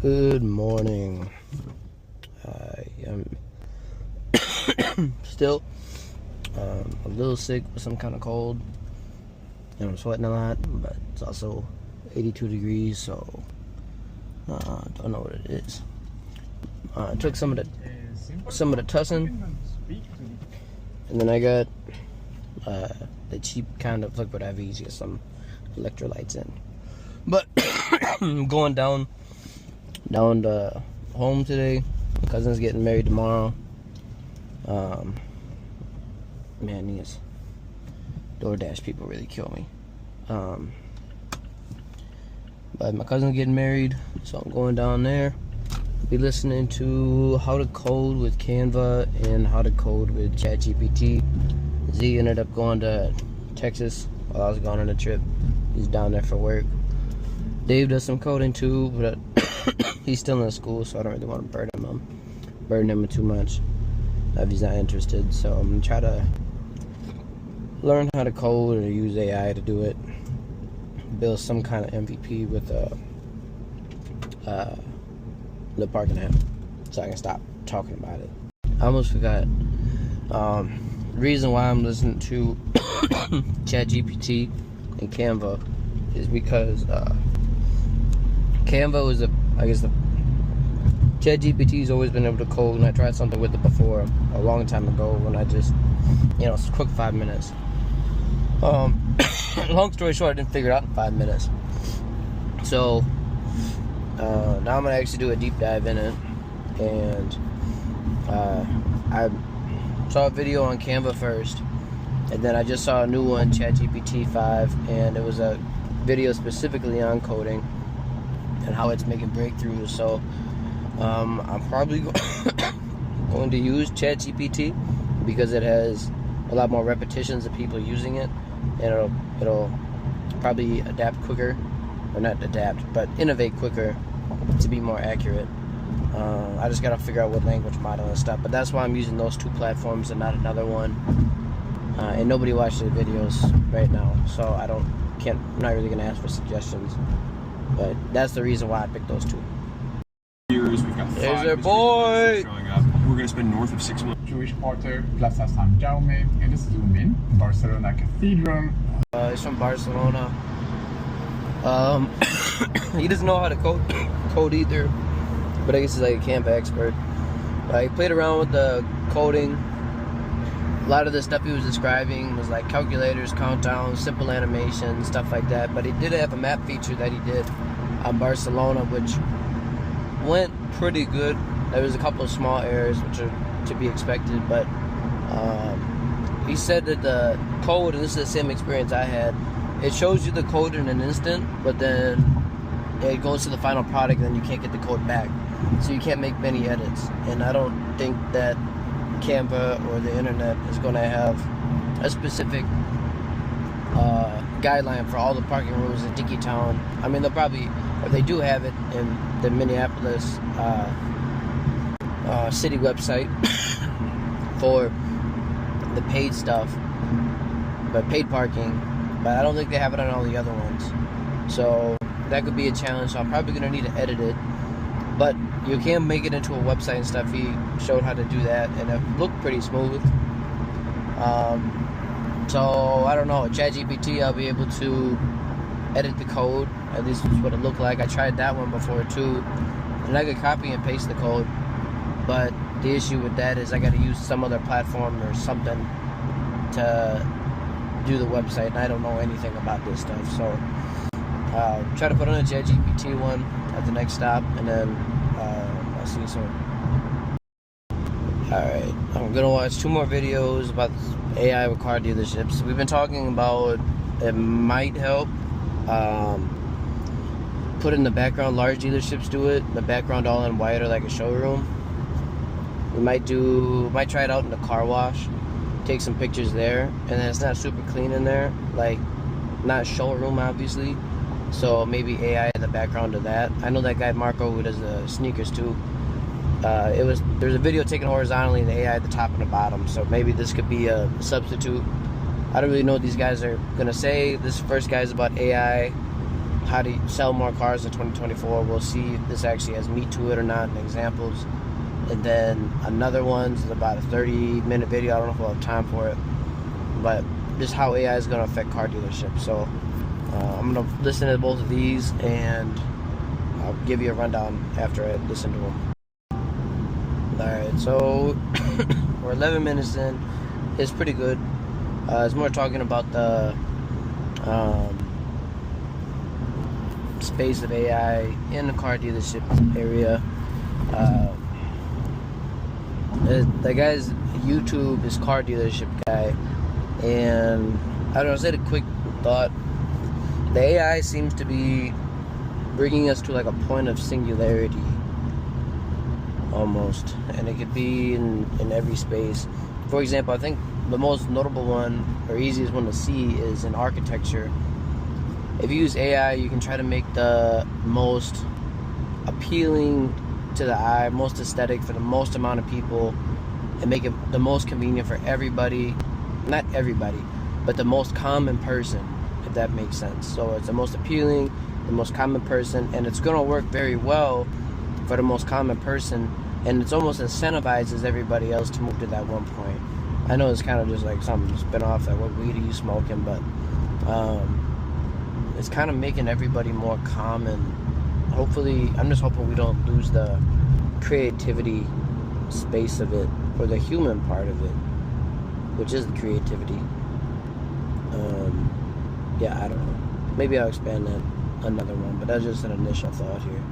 Good morning. I am still a little sick with some kind of cold, and I'm sweating a lot, but it's also 82 degrees, so don't know what it is. I took some of the tussin, and then I got the cheap kind of liquid IVs to get some electrolytes in. But I'm going down to home today. My cousin's getting married tomorrow. Man, these DoorDash people really kill me. But my cousin's getting married, so I'm going down there. Be listening to how to code with Canva and how to code with ChatGPT. Z ended up going to Texas while I was gone on a trip. He's down there for work. Dave does some coding too, but he's still in school, so I don't really want to burden him too much if he's not interested. So I'm gonna try to learn how to code or use AI to do it. Build some kind of MVP with LittleBlackNotebook, so I can stop talking about it. I almost forgot. The reason why I'm listening to ChatGPT and Canva is because Canva was ChatGPT's always been able to code, and I tried something with it before a long time ago when I just, it's a quick 5 minutes. Long story short, I didn't figure it out in 5 minutes. So now I'm gonna actually do a deep dive in it, and I saw a video on Canva first, and then I just saw a new one, ChatGPT 5, and it was a video specifically on coding and how it's making breakthroughs. So I'm probably going to use ChatGPT because it has a lot more repetitions of people using it, and it'll probably adapt quicker, or not adapt, but innovate quicker to be more accurate. I just gotta figure out what language model and stuff, but that's why I'm using those two platforms and not another one. And nobody watched the videos right now, so I'm not really gonna ask for suggestions, but that's the reason why I picked those two. We've got There's their boy! Showing up. We're going to spend north of 6 months. Jewish Porter, Plaza San Jaume, and let's zoom in. Barcelona Cathedral. He's from Barcelona. He doesn't know how to code either, but I guess he's like a Canva expert. He played around with the coding. A lot of the stuff he was describing was like calculators, countdowns, simple animation, stuff like that. But he did have a map feature that he did on Barcelona, which went pretty good. There was a couple of small errors, which are to be expected, but he said that the code, and this is the same experience I had, it shows you the code in an instant, but then it goes to the final product and then you can't get the code back, so you can't make many edits. And I don't think that Canva or the internet is going to have a specific guideline for all the parking rules in Dicky Town. I mean, they'll probably, if they do have it in the Minneapolis city website for the paid stuff, but paid parking, but I don't think they have it on all the other ones. So that could be a challenge, so I'm probably going to need to edit it, but you can make it into a website and stuff. He showed how to do that, and it looked pretty smooth. So I don't know, ChatGPT, I'll be able to edit the code, at least that's what it looked like. I tried that one before too, and I could copy and paste the code, but the issue with that is I got to use some other platform or something to do the website, and I don't know anything about this stuff. So try to put on a ChatGPT one at the next stop, and then I'll see you soon. Alright, I'm gonna watch 2 more videos about AI with car dealerships. We've been talking about it might help put in the background. Large dealerships do it, the background all in white or like a showroom. We might try it out in the car wash, take some pictures there, and then it's not super clean in there, like not showroom obviously, so maybe AI in the background of that. I know that guy Marco who does the sneakers too. There's a video taken horizontally and the AI at the top and the bottom, so maybe this could be a substitute. I don't really know what these guys are gonna say. This first guy's about AI how to sell more cars in 2024. We'll see if this actually has meat to it or not, and examples. And then another one's about a 30-minute video. I don't know if we'll have time for it, but just how AI is going to affect car dealerships. So I'm going to listen to both of these, and I'll give you a rundown after I listen to them. Alright, so we're 11 minutes in. It's pretty good. It's more talking about the space of AI in the car dealership area. The guy's YouTube is car dealership guy, and I don't know, said a quick thought. The AI seems to be bringing us to like a point of singularity almost, and it could be in every space. For example, I think the most notable one or easiest one to see is in architecture. If you use AI, you can try to make the most appealing to the eye, most aesthetic for the most amount of people, and make it the most convenient for everybody. Not everybody, but the most common person, if that makes sense. So it's the most appealing, the most common person, and it's going to work very well for the most common person, and it's almost incentivizes everybody else to move to that one point. I know it's kind of just like something spin off, like what weed are you smoking, but it's kind of making everybody more common. Hopefully, I'm just hoping we don't lose the creativity space of it, or the human part of it, which is the creativity. Yeah, I don't know. Maybe I'll expand that another one, but that's just an initial thought here.